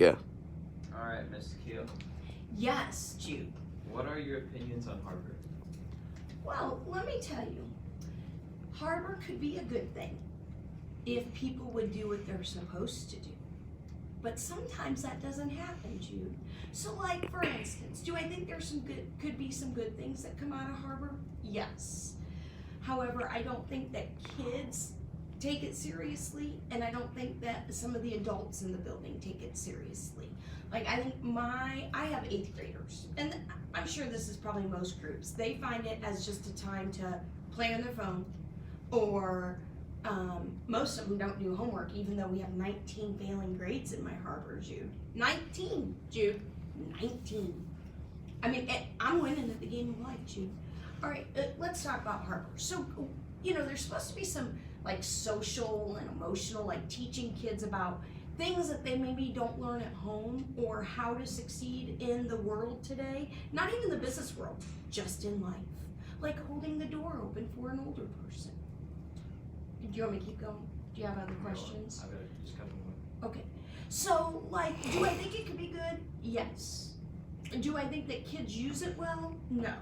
Alright, Miss Kuehl. Yes, Jude. What are your opinions on Harvard? Well, let me tell you, Harvard could be a good thing if people would do what they're supposed to do. But sometimes that doesn't happen, Jude. So like, for instance, do I think there's could be some good things that come out of Harvard? Yes. However, I don't think that kids take it seriously, and I don't think that some of the adults in the building take it seriously. Like, I think I have 8th graders, and I'm sure this is probably most groups. They find it as just a time to play on their phone, or most of them don't do homework, even though we have 19 failing grades in my Harvard, Jude. 19, Jude. 19. I mean, I'm winning at the game of life, Jude. All right, let's talk about Harvard. So, you know, there's supposed to be some like social and emotional, like teaching kids about things that they maybe don't learn at home, or how to succeed in the world today. Not even the business world, just in life. Like holding the door open for an older person. Do you want me to keep going? Do you have other questions? I better just cut them away. Okay. So, like, do I think it could be good? Yes. Do I think that kids use it well? No.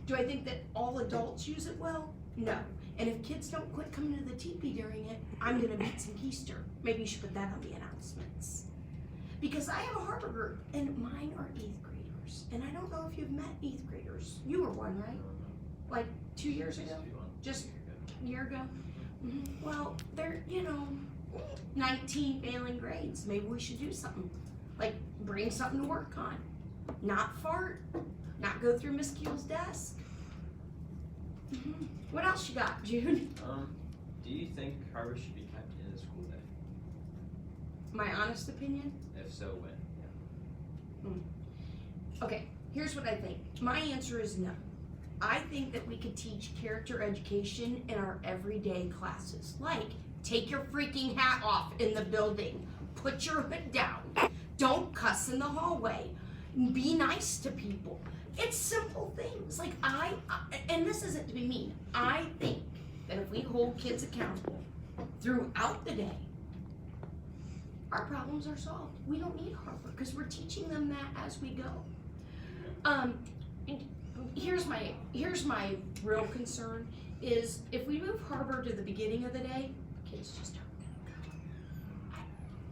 Do I think that all adults use it well? No. And if kids don't quit coming to the teepee during it, I'm gonna beat some keister. Maybe you should put that on the announcements. Because I have a Harvard group, and mine are 8th graders. And I don't know if you've met 8th graders. You were one, right? Like 2 years ago? Just a year ago? Mm-hmm. Well, they're, 19 failing grades. Maybe we should do something. Like, bring something to work on. Not fart. Not go through Miss Kuehl's desk. Mm-hmm. What else you got, Jude? Do you think Harvard should be kept in the school day? My honest opinion? If so, when? Okay, here's what I think. My answer is no. I think that we could teach character education in our everyday classes. Like, take your freaking hat off in the building. Put your hood down. Don't cuss in the hallway. Be nice to people. It's simple things. Like, and this isn't to be mean, I think that if we hold kids accountable throughout the day, our problems are solved. We don't need Harvard because we're teaching them that as we go. Here's my real concern is if we move Harvard to the beginning of the day, kids just aren't gonna go.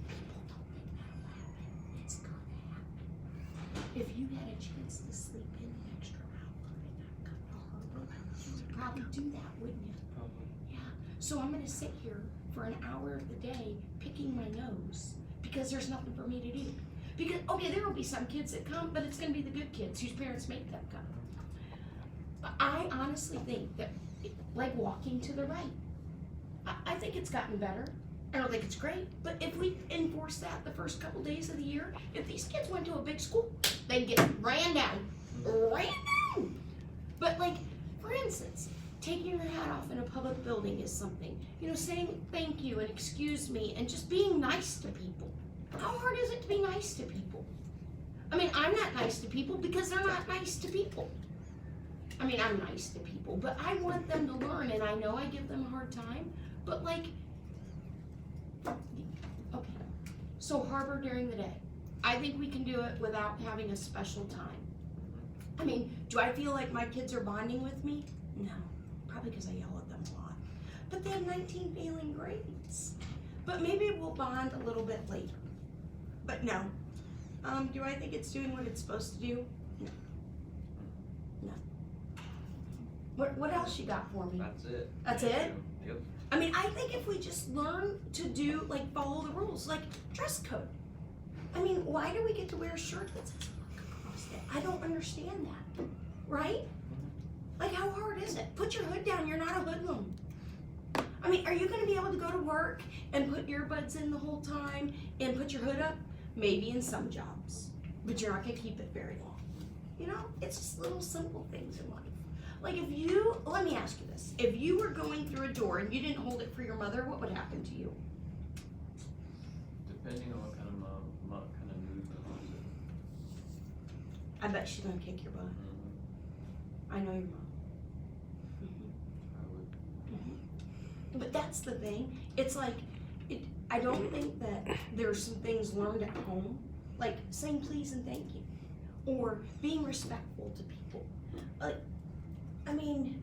People don't make that happen. It's gonna happen. If you had a chance to sleep in an extra hour and not come to Harvard, you'd probably do that, wouldn't you? Probably. Yeah. So I'm gonna sit here for an hour of the day picking my nose because there's nothing for me to do. Because, okay, there will be some kids that come, but it's gonna be the good kids whose parents make them come. But I honestly think that, like walking to the right, I think it's gotten better. I don't think it's great, but if we enforce that the first couple days of the year, if these kids went to a big school, they'd get ran down. But like, for instance, taking your hat off in a public building is something. Saying thank you and excuse me and just being nice to people. How hard is it to be nice to people? I mean, I'm not nice to people because they're not nice to people. I mean, I'm nice to people, but I want them to learn, and I know I give them a hard time, but like, okay, so Harvard during the day. I think we can do it without having a special time. I mean, do I feel like my kids are bonding with me? No, probably because I yell at them a lot. But they have 19 failing grades. But maybe we'll bond a little bit later. But no. Do I think it's doing what it's supposed to do? No. No. What else you got for me? That's it. That's it? Yep. I mean, I think if we just learn to do, like, follow the rules, like dress code. I mean, why do we get to wear a shirt that says work across it? I don't understand that, right? Like, how hard is it? Put your hood down, you're not a hoodlum. I mean, are you gonna be able to go to work and put earbuds in the whole time and put your hood up? Maybe in some jobs, but you're not gonna keep it very long. It's just little simple things in life. Like let me ask you this. If you were going through a door and you didn't hold it for your mother, what would happen to you? Depending on what kind of mood the mom's in. I bet she's gonna kick your butt. I know your mom. I would. But that's the thing. It's like, I don't think that there's some things learned at home like saying please and thank you, or being respectful to people. I mean,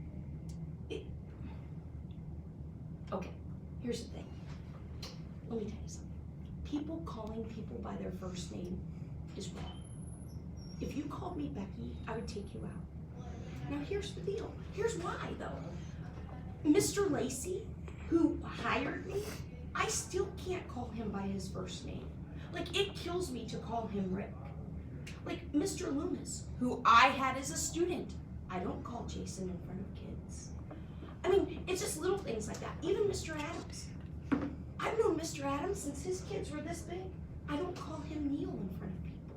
okay, here's the thing. Let me tell you something. People calling people by their first name is wrong. If you called me Becky, I would take you out. Now here's the deal. Here's why though. Mr. Lacey, who hired me, I still can't call him by his first name. Like, it kills me to call him Rick. Like, Mr. Loomis, who I had as a student, I don't call Jason in front of kids. I mean, it's just little things like that. Even Mr. Adams. I've known Mr. Adams since his kids were this big. I don't call him Neil in front of people.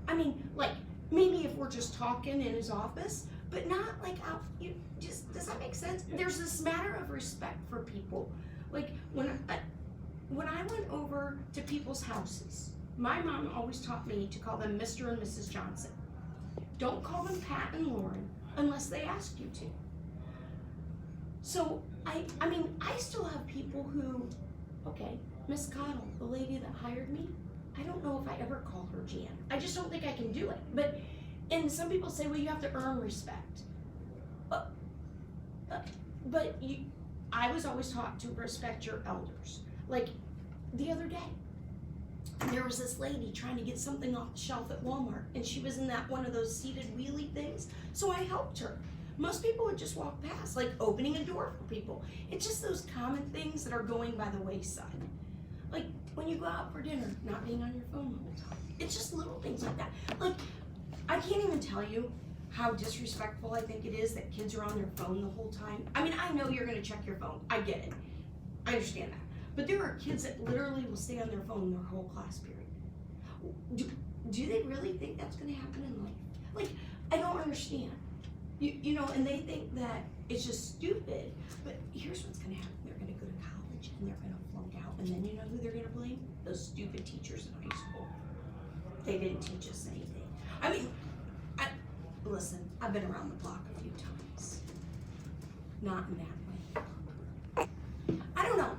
I mean, like, maybe if we're just talking in his office, but not like out, does that make sense? There's this matter of respect for people. Like, when I went over to people's houses, my mom always taught me to call them Mr. and Mrs. Johnson. Don't call them Pat and Lauren unless they ask you to. So, I mean, I still have people who, okay, Miss Cottle, the lady that hired me, I don't know if I ever call her Jan. I just don't think I can do it. And some people say, well, you have to earn respect. I was always taught to respect your elders. Like, the other day, there was this lady trying to get something off the shelf at Walmart, and she was in that one of those seated wheelie things, so I helped her. Most people would just walk past, like opening a door for people. It's just those common things that are going by the wayside. Like, when you go out for dinner, not being on your phone the whole time. It's just little things like that. Like, I can't even tell you how disrespectful I think it is that kids are on their phone the whole time. I mean, I know you're gonna check your phone. I get it. I understand that. But there are kids that literally will stay on their phone their whole class period. Do they really think that's gonna happen in life? Like, I don't understand. You know, and they think that it's just stupid. But here's what's gonna happen. They're gonna go to college and they're gonna flunk out. And then you know who they're gonna blame? Those stupid teachers in high school. They didn't teach us anything. I mean, listen, I've been around the block a few times. Not in that way. I don't know.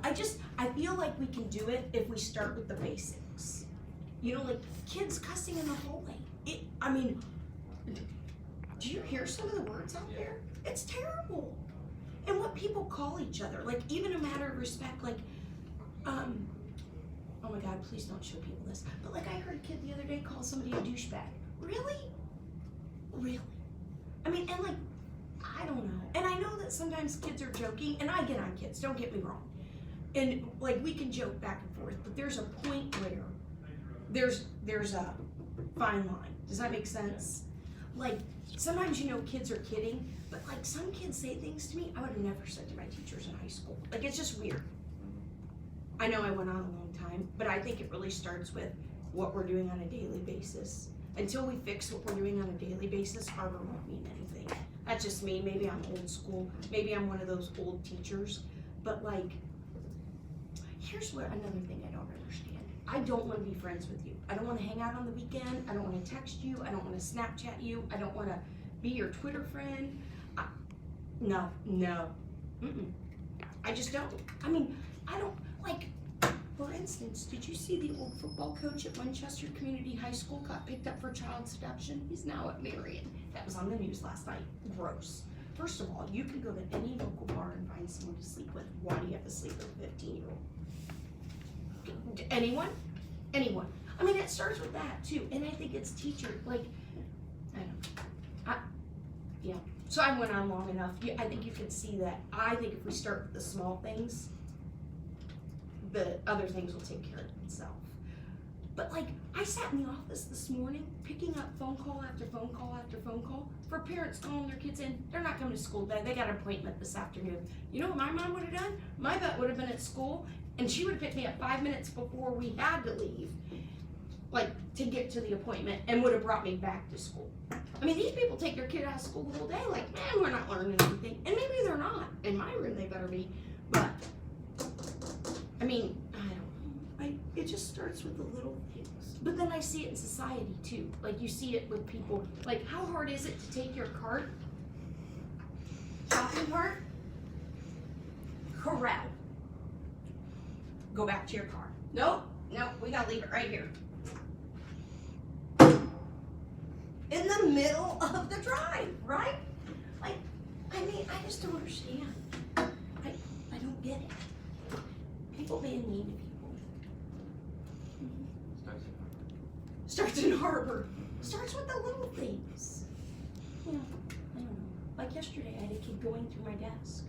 I feel like we can do it if we start with the basics. You know, like kids cussing in the hallway. I mean, do you hear some of the words out there? It's terrible. And what people call each other, like even a matter of respect, like, oh my God, please don't show people this. But like I heard a kid the other day call somebody a douchebag. Really? Really? I mean, and like, I don't know. And I know that sometimes kids are joking, and I get on kids, don't get me wrong. And like, we can joke back and forth, but there's a point where there's a fine line. Does that make sense? Like, sometimes, you know, kids are kidding, but like some kids say things to me I would have never said to my teachers in high school. Like, it's just weird. I know I went on a long time, but I think it really starts with what we're doing on a daily basis. Until we fix what we're doing on a daily basis, Harbor won't mean anything. That's just me. Maybe I'm old school. Maybe I'm one of those old teachers. But like, here's what another thing I don't understand. I don't want to be friends with you. I don't want to hang out on the weekend. I don't want to text you. I don't want to Snapchat you. I don't want to be your Twitter friend. No. I just don't. I mean, I don't, like, for instance, did you see the old football coach at Winchester Community High School got picked up for child seduction? He's now at Marion. That was on the news last night. Gross. First of all, you can go to any local bar and find someone to sleep with. Why do you have to sleep with a 15-year-old? Anyone? Anyone. I mean, it starts with that too. And I think it's teacher, like, I don't know. Yeah. So I went on long enough. I think you can see that. I think if we start with the small things, the other things will take care of itself. But like, I sat in the office this morning picking up phone call after phone call after phone call for parents calling their kids in. They're not coming to school today. They got an appointment this afternoon. You know what my mom would have done? My butt would have been at school, and she would have picked me up 5 minutes before we had to leave, like to get to the appointment, and would have brought me back to school. I mean, these people take their kid out of school the whole day, like, man, we're not learning anything. And maybe they're not. In my room, they better be. But I mean, I don't know. It just starts with the little things. But then I see it in society too. Like, you see it with people. Like, how hard is it to take your cart, shopping cart, corral, go back to your car? Nope, we gotta leave it right here. in the middle of the drive, right? Like, I mean, I just don't understand. I don't get it. People being mean to people. Starts in Harbor. Starts with the little things. You know, I don't know. Like yesterday, I had a kid going through my desk.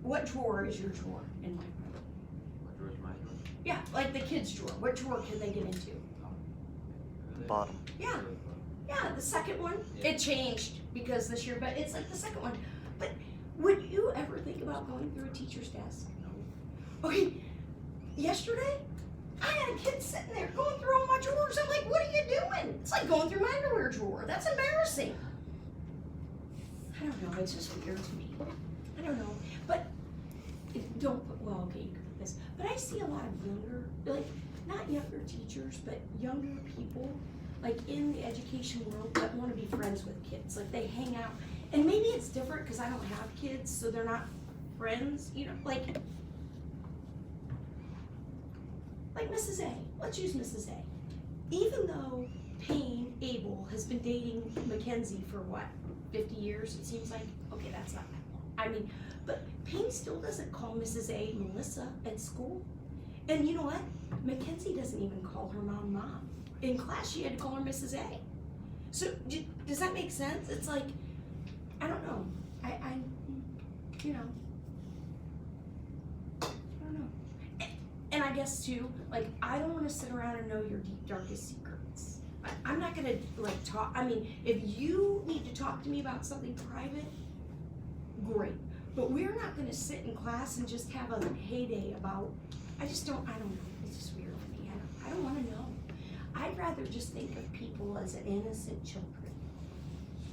What drawer is your drawer in my room? What drawer is my drawer? Yeah, like the kids' drawer. What drawer can they get into? Bottom. Yeah. Yeah, the second one. Yeah. It changed because this year, but it's like the second one. But would you ever think about going through a teacher's desk? No. Okay, yesterday, I had a kid sitting there going through all my drawers. I'm like, what are you doing? It's like going through my underwear drawer. That's embarrassing. I don't know, it's just weird to me. I don't know, but don't put, well, okay, you can put this, but I see a lot of younger, like, not younger teachers, but younger people, like in the education world that want to be friends with kids. Like they hang out, and maybe it's different because I don't have kids, so they're not friends, you know, like Mrs. A. Let's use Mrs. A. Even though Payne Abel has been dating Mackenzie for what, 50 years, it seems like? Okay, that's not that long. I mean, but Payne still doesn't call Mrs. A Melissa at school. And you know what? Mackenzie doesn't even call her mom mom. In class, she had to call her Mrs. A. So, does that make sense? It's like, I don't know. You know, I don't know. And I guess too, like, I don't want to sit around and know your deep, darkest secrets. I'm not gonna, like, talk, I mean, if you need to talk to me about something private, great. But we're not gonna sit in class and just have a heyday about, I don't know. It's just weird for me. I don't wanna know. I'd rather just think of people as innocent children.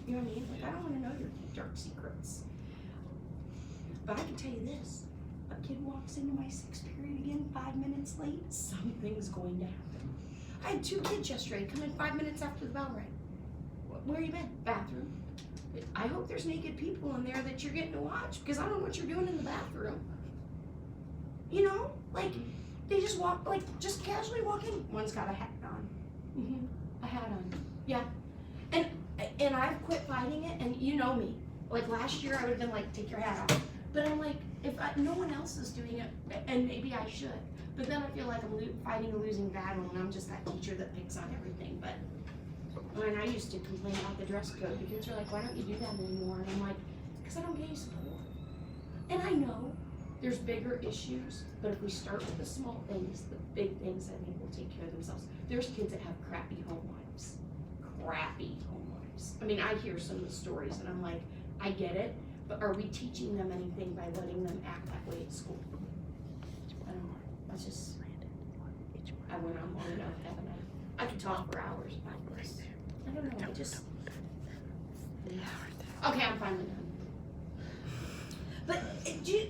You know what I mean? Like, I don't wanna know your deep, dark secrets. But I can tell you this, a kid walks into my 6th period again 5 minutes late, something's going to happen. I had 2 kids yesterday come in 5 minutes after the bell rang. Where you been? Bathroom. I hope there's naked people in there that you're getting to watch, because I don't know what you're doing in the bathroom. You know, like, they just walk, like, just casually walk in. One's got a hat on. A hat on. Yeah. And I've quit fighting it, and you know me. Like, last year I would have been like, take your hat off. But I'm like, if no one else is doing it, and maybe I should. But then I feel like I'm fighting a losing battle, and I'm just that teacher that picks on everything. But when I used to complain about the dress code, the kids are like, why don't you do that anymore? And I'm like, because I don't get any support. And I know there's bigger issues, but if we start with the small things, the big things I think will take care of themselves. There's kids that have crappy home lives. Crappy home lives. I mean, I hear some of the stories, and I'm like, I get it, but are we teaching them anything by letting them act that way at school? I don't know. That's just, I went on long enough, haven't I? I could talk for hours about this. I don't know, I just, okay, I'm finally done. But do you